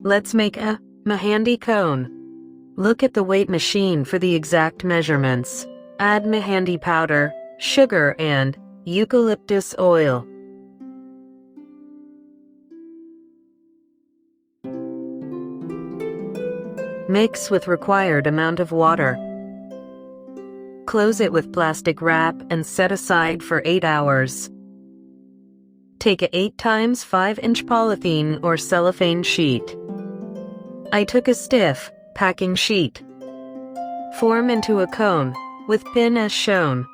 Let's make a Mehandi cone. Look at the weight machine for the exact measurements. Add Mehandi powder, sugar, and eucalyptus oil. Mix with required amount of water. Close it with plastic wrap and set aside for 8 hours. Take a 8x 5-inch polythene or cellophane sheet. I took a stiff, packing sheet. Form into a cone, with pin as shown.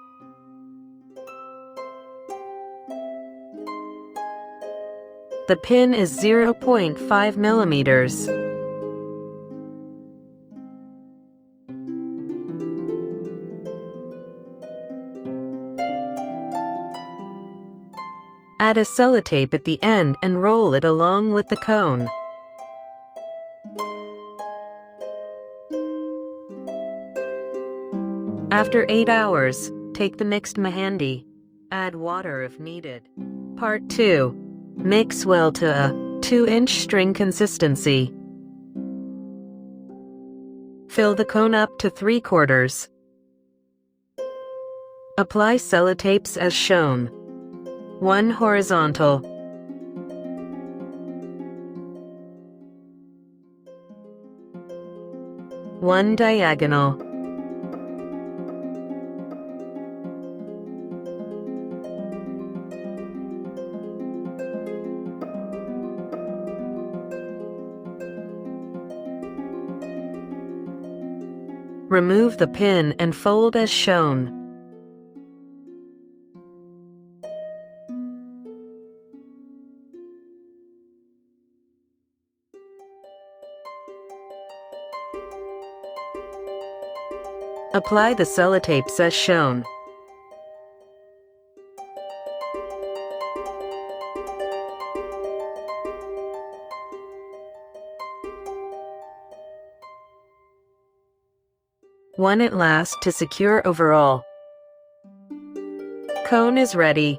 The pin is 0.5 millimeters. Add a sellotape at the end and roll it along with the cone. After 8 hours, take the mixed Mehandi. Add water if needed. Part 2. Mix well to a 2-inch string consistency. Fill the cone up to 3/4. Apply sellotapes as shown. 1 horizontal, 1 diagonal. Remove the pin and fold as shown. Apply the sellotapes as shown. One at last to secure overall. Cone is ready.